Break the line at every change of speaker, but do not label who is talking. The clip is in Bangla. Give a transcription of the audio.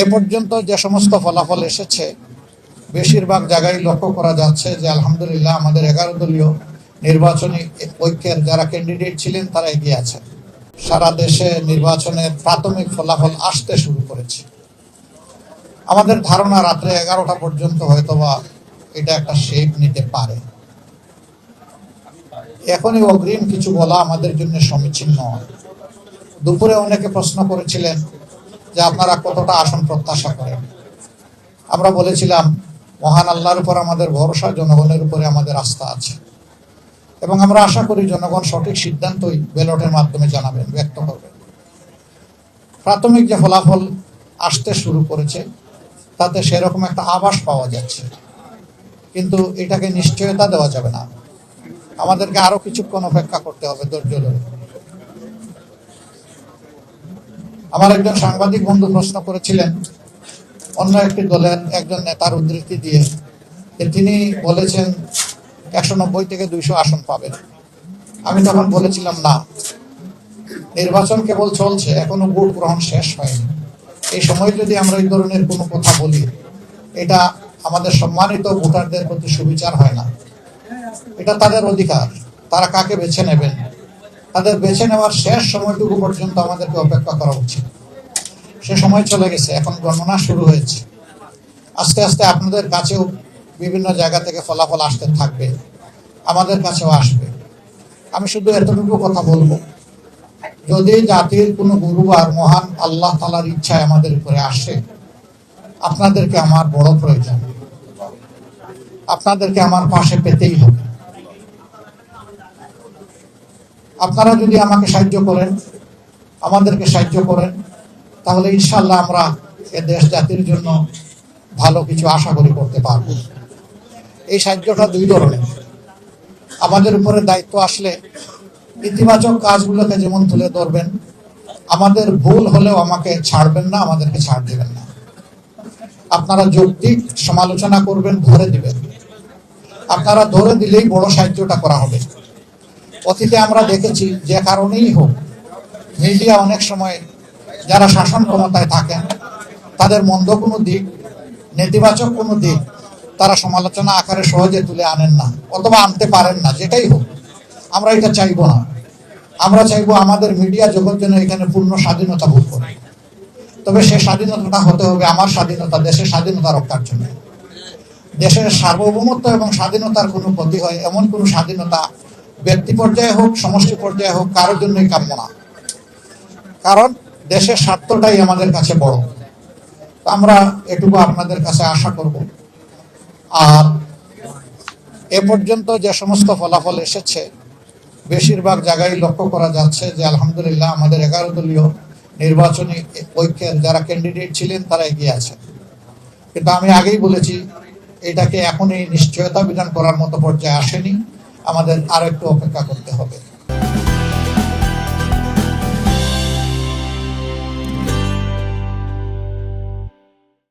এ পর্যন্ত যে সমস্ত ফলাফল এসেছে বেশিরভাগ জায়গায় লক্ষ্য করা যাচ্ছে যে আলহামদুলিল্লাহ আমাদের 11 দলীয় নির্বাচনী ঐক্যের যারা ক্যান্ডিডেট ছিলেন তারা এগিয়ে আছেন। সারা দেশে নির্বাচনের প্রাথমিক ফলাফল আসতে শুরু করেছে। আমাদের ধারণা রাত্রে 11টা পর্যন্ত হয়তোবা এটা একটা শেপ নিতে পারে। এখনই অগ্রিম কিছু বলা আমাদের জন্য সমীচীন নয়। দুপুরে অনেকে প্রশ্ন করেছিলেন যে আপনারা কতটা আসন প্রত্যাশা করেন। আমরা বলেছিলাম মহান আল্লাহর উপর আমাদের ভরসা, জনগণের উপরে আমাদের আস্থা আছে এবং আমরা আশা করি জনগণ সঠিক সিদ্ধান্তই ব্যালটের মাধ্যমে জানাবেন, ব্যক্ত করবেন। প্রাথমিক যে ফলাফল আসতে শুরু করেছে তাতে সেরকম একটা আভাস পাওয়া যাচ্ছে, কিন্তু এটাকে নিশ্চয়তা দেওয়া যাবে না। আমাদেরকে আরো কিছুক্ষণ অপেক্ষা করতে হবে ধৈর্য ধরে। আমার একজন সাংবাদিক বন্ধু প্রশ্ন করেছিলেন অন্য একটি দলের একজন নেতার উদ্ধৃতি দিয়ে যে তিনি বলেছেন 190 থেকে 200 আসন পাবেন। আমি তখন বলেছিলাম না, নির্বাচন কেবল চলছে, এখনো ভোট গ্রহণ শেষ হয়নি। এই সময় যদি আমরা এই ধরনের কোনো কথা বলি এটা আমাদের সম্মানিত ভোটারদের প্রতি সুবিচার হয় না। এটা তাদের অধিকার, তারা কাকে বেছে নেবেন তাদের বেছে নেওয়ার শেষ সময়টুকু পর্যন্ত আমাদেরকে অপেক্ষা করা উচিত। সে সময় চলে গেছে, এখন গণনা শুরু হয়েছে। আস্তে আস্তে আপনাদের কাছেও বিভিন্ন জায়গা থেকে ফলাফল আসতে থাকবে, আমাদের কাছেও আসবে। আমি শুধু এতটুকু কথা বলবো, যদি জাতির কোনো গুরুবার মহান আল্লাহ তাআলার ইচ্ছায় আমাদের উপরে আসে, আপনাদেরকে আমার বড় প্রয়োজন, আপনাদেরকে আমার পাশে পেতেই হবে। আপনারা যদি আমাকে সাহায্য করেন, আমাদেরকে সাহায্য করেন, তাহলে ইনশাআল্লাহ আমরা এ দেশ জাতির জন্য ভালো কিছু আশা করি করতে পারব। এই সাহায্যটা দুই ধরনের। আমাদের উপরে দায়িত্ব আসলে ইতিবাচক কাজগুলোকে যেমন তুলে ধরবেন, আমাদের ভুল হলেও আমাকে ছাড়বেন না, আমাদেরকে ছাড় দেবেন না। আপনারা যৌক্তিক সমালোচনা করবেন, ধরে দিবেন। আপনারা ধরে দিলেই বড় সাহায্যটা করা হবে। অতীতে আমরা দেখেছি যে কারণেই হোক মিডিয়া অনেক সময় যারা শাসন ক্ষমতায় থাকেন তাদের মন্দ কোনো দিক, নেতিবাচক কোনো দিক তারা সমালোচনা আকারে সহজে তুলে আনেন না, অথবা আনতে পারেন না। যেটাই হোক, আমরা এটা চাইবো না। আমরা চাইবো আমাদের মিডিয়া জগৎ যেন এখানে পূর্ণ স্বাধীনতা ভোগ করে। তবে সে স্বাধীনতাটা হতে হবে আমার স্বাধীনতা, দেশের স্বাধীনতা রক্ষার জন্য। দেশের সার্বভৌমত্ব এবং স্বাধীনতার কোনো ক্ষতি হয় এমন কোনো স্বাধীনতা ব্যক্তি পর্যায়ে হোক, সমষ্টি পর্যায়ে হোক, কারোর জন্যই কাম্য না। কারণ দেশের স্বার্থটাই আমাদের কাছে বড়। আমরা এটুকু আপনাদের কাছে আশা করব। আর এ পর্যন্ত যে সমস্ত ফলাফল এসেছে বেশিরভাগ জায়গায় লক্ষ্য করা যাচ্ছে যে আলহামদুলিল্লাহ আমাদের 11 দলীয় নির্বাচনী ঐক্যের যারা ক্যান্ডিডেট ছিলেন তারা এগিয়ে আছেন। কিন্তু আমি আগেই বলেছি এটাকে এখনই নিশ্চয়তা বিধান করার মতো পর্যায়ে আসেনি, আমাদের আরো একটু অপেক্ষা করতে হবে।